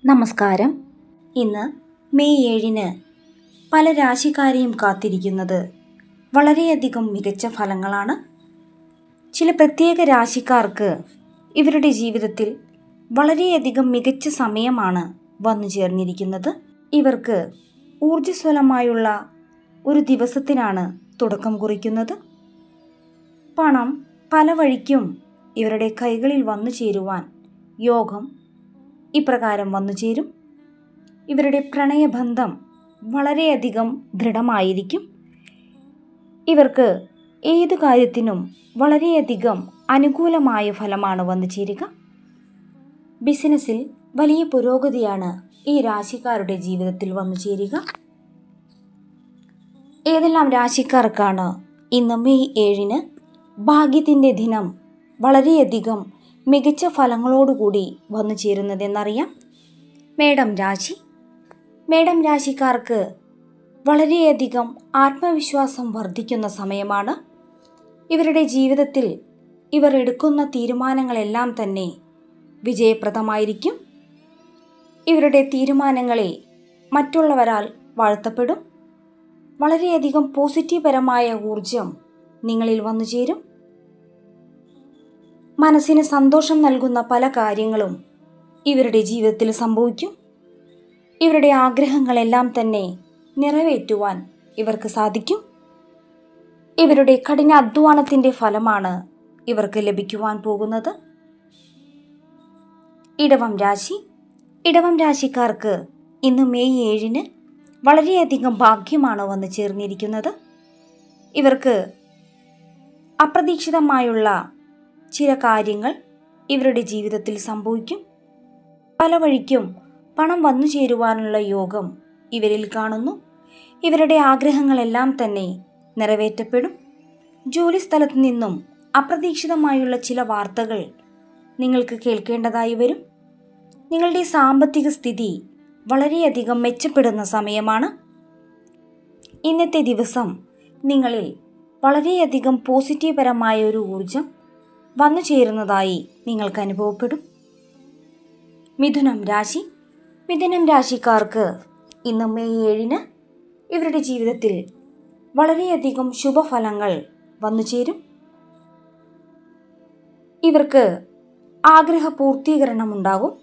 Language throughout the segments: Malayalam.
നമസ്കാരം. ഇന്ന് മെയ് 7 പല രാശിക്കാരെയും കാത്തിരിക്കുന്നത് വളരെയധികം മികച്ച ഫലങ്ങളാണ്. ചില പ്രത്യേക രാശിക്കാർക്ക് ഇവരുടെ ജീവിതത്തിൽ വളരെയധികം മികച്ച സമയമാണ് വന്നു ചേർന്നിരിക്കുന്നത്. ഇവർക്ക് ഊർജ്ജസ്വലമായുള്ള ഒരു ദിവസത്തിനാണ് തുടക്കം കുറിക്കുന്നത്. പണം പല വഴിക്കും ഇവരുടെ കൈകളിൽ വന്നു ചേരുവാൻ യോഗം ഇപ്രകാരം വന്നു ചേരും. ഇവരുടെ പ്രണയബന്ധം വളരെയധികം ദൃഢമായിരിക്കും. ഇവർക്ക് ഏതു കാര്യത്തിനും വളരെയധികം അനുകൂലമായ ഫലമാണ് വന്നു ചേരുക. ബിസിനസ്സിൽ വലിയ പുരോഗതിയാണ് ഈ രാശിക്കാരുടെ ജീവിതത്തിൽ വന്നു ചേരുക. ഏതെല്ലാം രാശിക്കാർക്കാണ് ഇന്ന് മെയ് 7 ഭാഗ്യത്തിൻ്റെ ദിനം വളരെയധികം മികച്ച ഫലങ്ങളോടുകൂടി വന്നു ചേരുന്നതെന്നറിയാം. മേടം രാശിക്കാർക്ക് വളരെയധികം ആത്മവിശ്വാസം വർദ്ധിക്കുന്ന സമയമാണ്. ഇവരുടെ ജീവിതത്തിൽ ഇവർ എടുക്കുന്ന തീരുമാനങ്ങളെല്ലാം തന്നെ വിജയപ്രദമായിരിക്കും. ഇവരുടെ തീരുമാനങ്ങളെ മറ്റുള്ളവരാൽ വാഴ്ത്തപ്പെടും. വളരെയധികം പോസിറ്റീവ്പരമായ ഊർജം നിങ്ങളിൽ വന്നു ചേരും. മനസ്സിന് സന്തോഷം നൽകുന്ന പല കാര്യങ്ങളും ഇവരുടെ ജീവിതത്തിൽ സംഭവിക്കും. ഇവരുടെ ആഗ്രഹങ്ങളെല്ലാം തന്നെ നിറവേറ്റുവാൻ ഇവർക്ക് സാധിക്കും. ഇവരുടെ കഠിനാധ്വാനത്തിൻ്റെ ഫലമാണ് ഇവർക്ക് ലഭിക്കുവാൻ പോകുന്നത്. ഇടവം രാശിക്കാർക്ക് ഇന്ന് മെയ് 7 വളരെയധികം ഭാഗ്യമാണ് വന്നു ചേർന്നിരിക്കുന്നത്. ഇവർക്ക് അപ്രതീക്ഷിതമായുള്ള ചില കാര്യങ്ങൾ ഇവരുടെ ജീവിതത്തിൽ സംഭവിക്കും. പല വഴിക്കും പണം വന്നു ചേരുവാനുള്ള യോഗം ഇവരിൽ കാണുന്നു. ഇവരുടെ ആഗ്രഹങ്ങളെല്ലാം തന്നെ നിറവേറ്റപ്പെടും. ജോലിസ്ഥലത്ത് നിന്നും അപ്രതീക്ഷിതമായുള്ള ചില വാർത്തകൾ നിങ്ങൾക്ക് കേൾക്കേണ്ടതായി വരും. നിങ്ങളുടെ സാമ്പത്തിക സ്ഥിതി വളരെയധികം മെച്ചപ്പെടുന്ന സമയമാണ്. ഇന്നത്തെ ദിവസം നിങ്ങളിൽ വളരെയധികം പോസിറ്റീവ്പരമായ ഒരു ഊർജം വന്നു ചേരുന്നതായി നിങ്ങൾക്ക് അനുഭവപ്പെടും. മിഥുനം രാശിക്കാർക്ക് ഇന്ന് മെയ് 7 ഇവരുടെ ജീവിതത്തിൽ വളരെയധികം ശുഭഫലങ്ങൾ വന്നു ചേരും. ഇവർക്ക് ആഗ്രഹ പൂർത്തീകരണം ഉണ്ടാകും.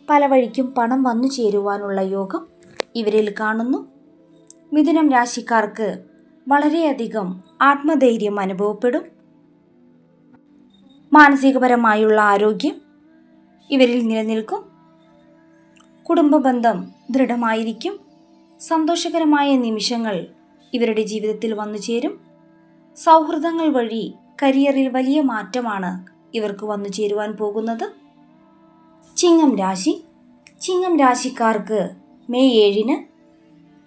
പല വഴിക്കും പണം വന്നു ചേരുവാനുള്ള യോഗം ഇവരിൽ കാണുന്നു. മിഥുനം രാശിക്കാർക്ക് വളരെയധികം ആത്മധൈര്യം അനുഭവപ്പെടും. മാനസികപരമായുള്ള ആരോഗ്യം ഇവരിൽ നിലനിൽക്കും. കുടുംബബന്ധം ദൃഢമായിരിക്കും. സന്തോഷകരമായ നിമിഷങ്ങൾ ഇവരുടെ ജീവിതത്തിൽ വന്നു ചേരും. സൗഹൃദങ്ങൾ വഴി കരിയറിൽ വലിയ മാറ്റമാണ് ഇവർക്ക് വന്നു ചേരുവാൻ പോകുന്നത്. ചിങ്ങം രാശിക്കാർക്ക് മെയ് 7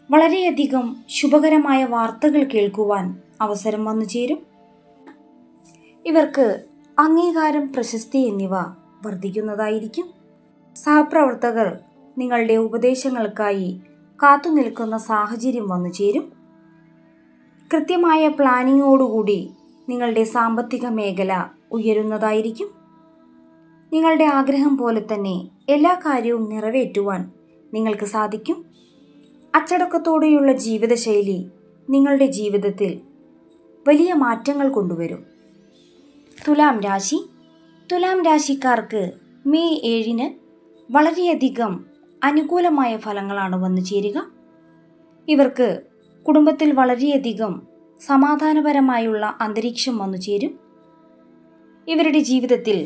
വളരെയധികം ശുഭകരമായ വാർത്തകൾ കേൾക്കുവാൻ അവസരം വന്നു ചേരും. ഇവർക്ക് അംഗീകാരം, പ്രശസ്തി എന്നിവ വർദ്ധിക്കുന്നതായിരിക്കും. സഹപ്രവർത്തകർ നിങ്ങളുടെ ഉപദേശങ്ങൾക്കായി കാത്തുനിൽക്കുന്ന സാഹചര്യം വന്നു ചേരും. കൃത്യമായ പ്ലാനിങ്ങോടുകൂടി നിങ്ങളുടെ സാമ്പത്തിക മേഖല ഉയരുന്നതായിരിക്കും. നിങ്ങളുടെ ആഗ്രഹം പോലെ തന്നെ എല്ലാ കാര്യവും നിറവേറ്റുവാൻ നിങ്ങൾക്ക് സാധിക്കും. അച്ചടക്കത്തോടെയുള്ള ജീവിതശൈലി നിങ്ങളുടെ ജീവിതത്തിൽ വലിയ മാറ്റങ്ങൾ കൊണ്ടുവരും. തുലാം രാശിക്കാർക്ക് മെയ് 7 വളരെയധികം അനുകൂലമായ ഫലങ്ങളാണ് വന്നു ചേരുക. ഇവർക്ക് കുടുംബത്തിൽ വളരെയധികം സമാധാനപരമായുള്ള അന്തരീക്ഷം വന്നു ചേരും. ഇവരുടെ ജീവിതത്തിൽ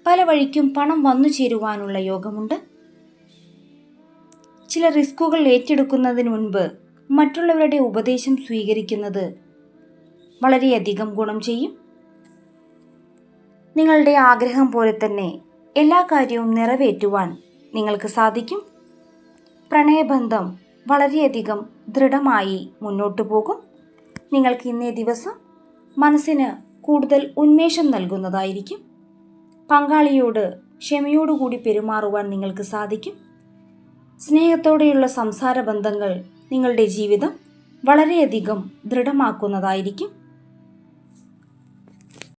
പല വഴിക്കും പണം വന്നു ചേരുവാനുള്ള യോഗമുണ്ട്. ചില റിസ്കുകൾ ഏറ്റെടുക്കുന്നതിന് മുൻപ് മറ്റുള്ളവരുടെ ഉപദേശം സ്വീകരിക്കുന്നത് വളരെയധികം ഗുണം ചെയ്യും. നിങ്ങളുടെ ആഗ്രഹം പോലെ തന്നെ എല്ലാ കാര്യവും നിറവേറ്റുവാൻ നിങ്ങൾക്ക് സാധിക്കും. പ്രണയബന്ധം വളരെയധികം ദൃഢമായി മുന്നോട്ടു പോകും. നിങ്ങൾക്ക് ഇന്നേ ദിവസം മനസ്സിന് കൂടുതൽ ഉന്മേഷം നൽകുന്നതായിരിക്കും. പങ്കാളിയോട് ക്ഷമയോടുകൂടി പെരുമാറുവാൻ നിങ്ങൾക്ക് സാധിക്കും. സ്നേഹത്തോടെയുള്ള സംസാര ബന്ധങ്ങൾ നിങ്ങളുടെ ജീവിതം വളരെയധികം ദൃഢമാക്കുന്നതായിരിക്കും.